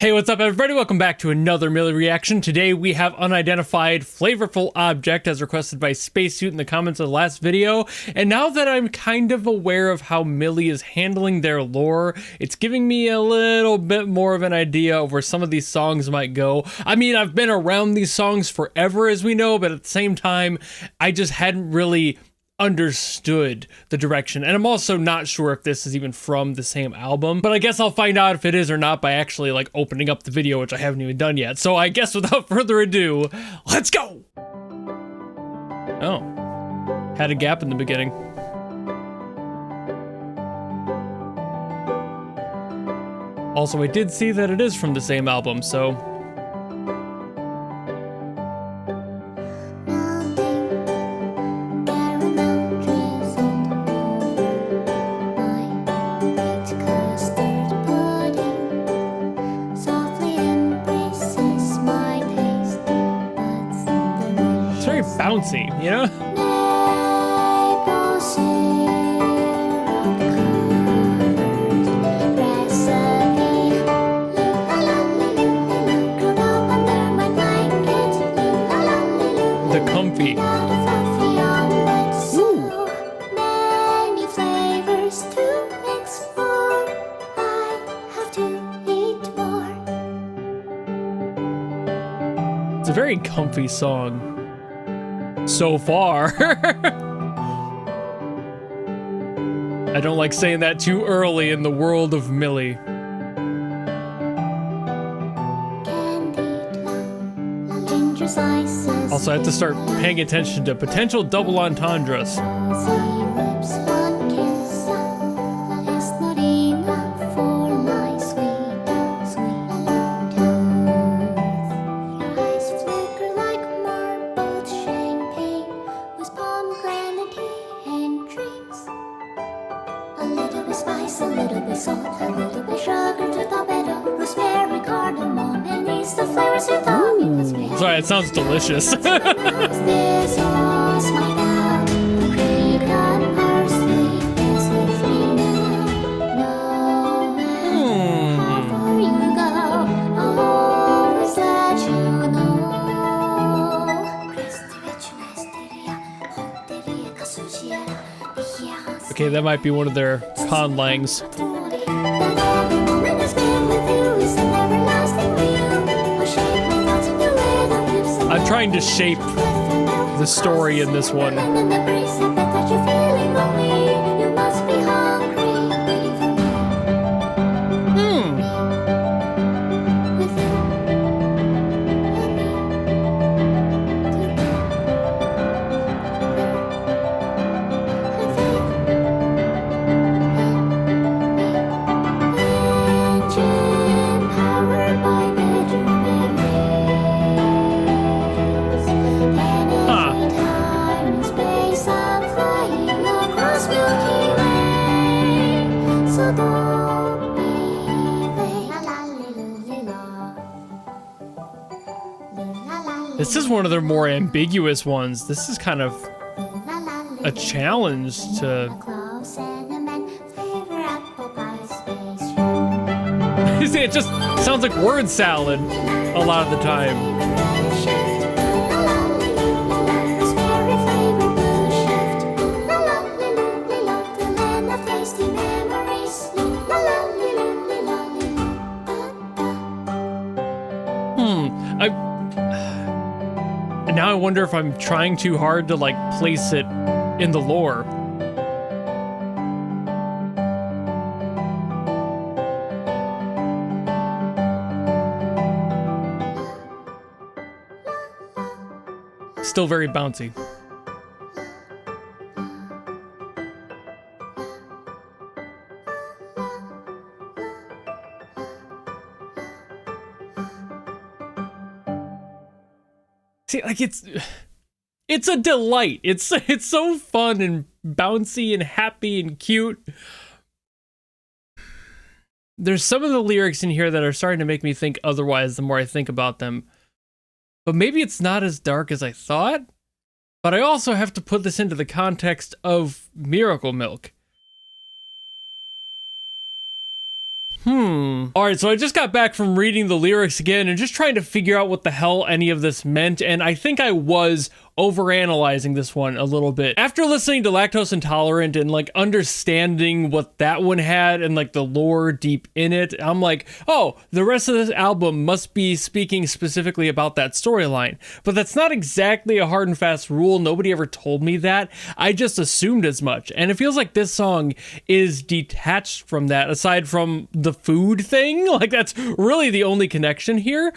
Hey, what's up everybody? Welcome back to another Mili reaction. Today we have Unidentified Flavorful Object as requested by Spacesuit in the comments of the last video. And now that I'm kind of aware of how Mili is handling their lore, it's giving me a little bit more of an idea of where some of these songs might go. I mean, I've been around these songs forever as we know, but at the same time, I just hadn't really understood the direction, and I'm also not sure if this is even from the same album, but I guess I'll find out if it is or not by actually like opening up the video, which I haven't even done yet. So I guess without further ado, let's go. Oh, had a gap in the beginning. Also, I did see that it is from the same album, so bouncy, you know? The comfy. Ooh. It's a very comfy song. So far. I don't like saying that too early in the world of Mili. Also, I have to start paying attention to potential double entendres. Spice, a little bit salt, a little bit sugar to top it up. Rosemary, cardamom, and it's the flavors you thought. Sorry, it sounds delicious. This sauce, my God, paprika, parsley, is with me now. No matter how far you go, I'll always let you know. Okay, that might be one of their conlangs. I'm trying to shape the story in this one. This is one of their more ambiguous ones. This is kind of a challenge to... You see, it just sounds like word salad a lot of the time. And now I wonder if I'm trying too hard to like place it in the lore. Still very bouncy. See, like it's a delight. It's so fun and bouncy and happy and cute. There's some of the lyrics in here that are starting to make me think otherwise the more I think about them. But maybe it's not as dark as I thought. But I also have to put this into the context of Miracle Milk. All right, so I just got back from reading the lyrics again and just trying to figure out what the hell any of this meant, and I think I was overanalyzing this one a little bit. After listening to Lactose Intolerant and like understanding what that one had and like the lore deep in it, I'm like, oh, the rest of this album must be speaking specifically about that storyline. But that's not exactly a hard and fast rule. Nobody ever told me that. I just assumed as much. And it feels like this song is detached from that, aside from the food thing. Like, that's really the only connection here.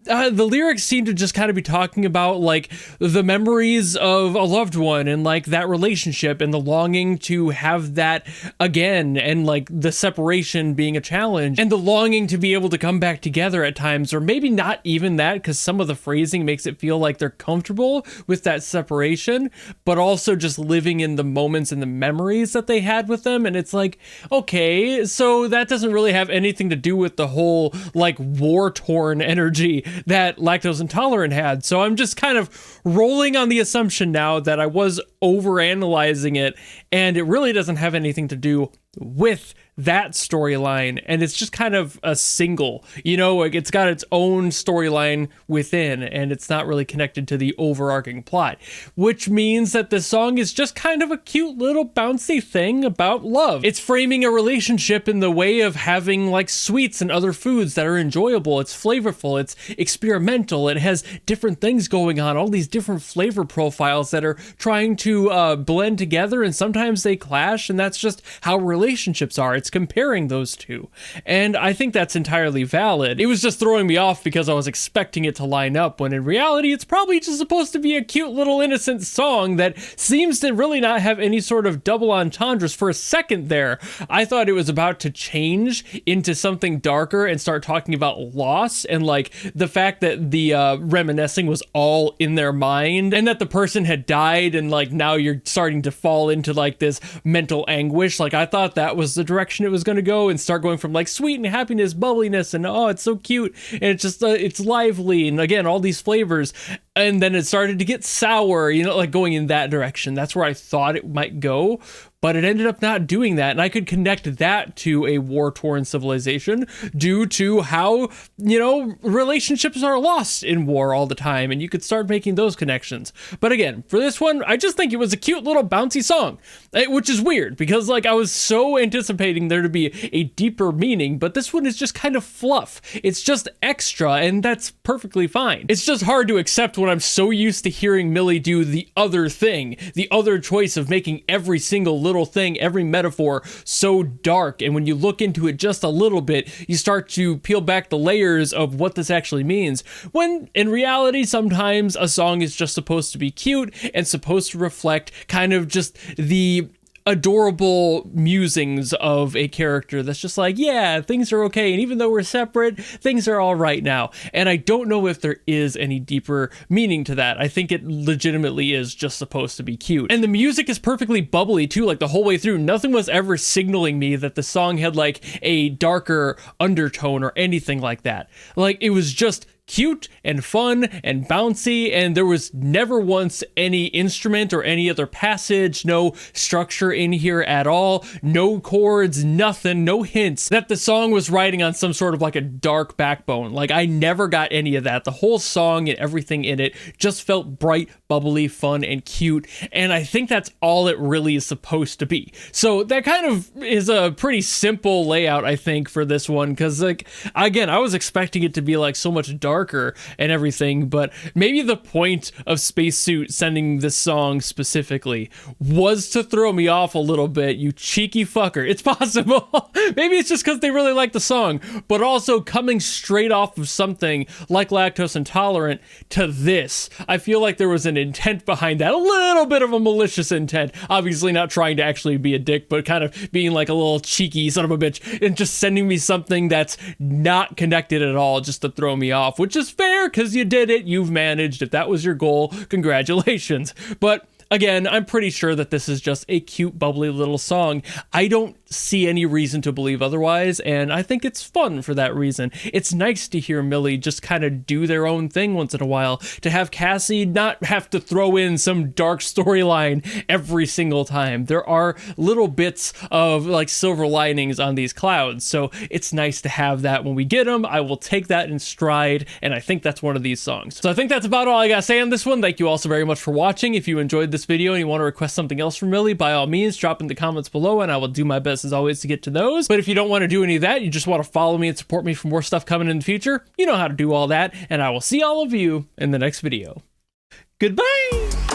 The lyrics seem to just kind of be talking about like the memories of a loved one and like that relationship and the longing to have that again, and like the separation being a challenge and the longing to be able to come back together at times, or maybe not even that, because some of the phrasing makes it feel like they're comfortable with that separation, but also just living in the moments and the memories that they had with them. And it's like, okay, so that doesn't really have anything to do with the whole like war-torn energy that Lactose Intolerant had. So I'm just kind of rolling on the assumption now that I was overanalyzing it, and it really doesn't have anything to do with that storyline, and it's just kind of a single, you know, like it's got its own storyline within, and it's not really connected to the overarching plot, which means that the song is just kind of a cute little bouncy thing about love. It's framing a relationship in the way of having like sweets and other foods that are enjoyable. It's flavorful, it's experimental, it has different things going on, all these different flavor profiles that are trying to blend together, and sometimes they clash, and that's just how relationships are. It's comparing those two, and I think that's entirely valid. It was just throwing me off because I was expecting it to line up, when in reality it's probably just supposed to be a cute little innocent song that seems to really not have any sort of double entendres. For a second there, I thought it was about to change into something darker and start talking about loss and like the fact that the reminiscing was all in their mind, and that the person had died, and like now you're starting to fall into like this mental anguish. Like I thought that was the direction it was going to go, and start going from like sweet and happiness, bubbliness, and oh, it's so cute, and it's just it's lively, and again all these flavors, and then it started to get sour, you know, like going in that direction. That's where I thought it might go, but it ended up not doing that. And I could connect that to a war-torn civilization due to how, you know, relationships are lost in war all the time, and you could start making those connections. But again, for this one, I just think it was a cute little bouncy song, which is weird because like I was so anticipating there to be a deeper meaning, but this one is just kind of fluff. It's just extra, and that's perfectly fine. It's just hard to accept when I'm so used to hearing Mili do the other thing, the other choice of making every single little thing, every metaphor so dark, and when you look into it just a little bit, you start to peel back the layers of what this actually means, when in reality sometimes a song is just supposed to be cute and supposed to reflect kind of just the adorable musings of a character that's just like, yeah, things are okay, and even though we're separate, things are all right now. And I don't know if there is any deeper meaning to that. I think it legitimately is just supposed to be cute. And the music is perfectly bubbly too, like the whole way through. Nothing was ever signaling me that the song had like a darker undertone or anything like that. Like it was just cute and fun and bouncy, and there was never once any instrument or any other passage, no structure in here at all, no chords, nothing, no hints that the song was riding on some sort of like a dark backbone. Like I never got any of that. The whole song and everything in it just felt bright, bubbly, fun, and cute, and I think that's all it really is supposed to be. So that kind of is a pretty simple layout, I think, for this one, because like again, I was expecting it to be like so much darker and everything, but maybe the point of Spacesuit sending this song specifically was to throw me off a little bit, you cheeky fucker. It's possible. Maybe it's just because they really like the song, but also coming straight off of something like Lactose Intolerant to this, I feel like there was an intent behind that, a little bit of a malicious intent, obviously not trying to actually be a dick, but kind of being like a little cheeky son of a bitch and just sending me something that's not connected at all just to throw me off, which is fair because you did it, you've managed. If that was your goal, congratulations. But Again, I'm pretty sure that this is just a cute, bubbly little song. I don't see any reason to believe otherwise, and I think it's fun for that reason. It's nice to hear Mili just kind of do their own thing once in a while, to have Cassie not have to throw in some dark storyline every single time. There are little bits of like silver linings on these clouds, so it's nice to have that when we get them. I will take that in stride, and I think that's one of these songs. So I think that's about all I gotta say on this one. Thank you all so very much for watching. If you enjoyed this video and you want to request something else from Mili, by all means, drop in the comments below, and I will do my best as always to get to those. But if you don't want to do any of that, you just want to follow me and support me for more stuff coming in the future, you know how to do all that, and I will see all of you in the next video. Goodbye!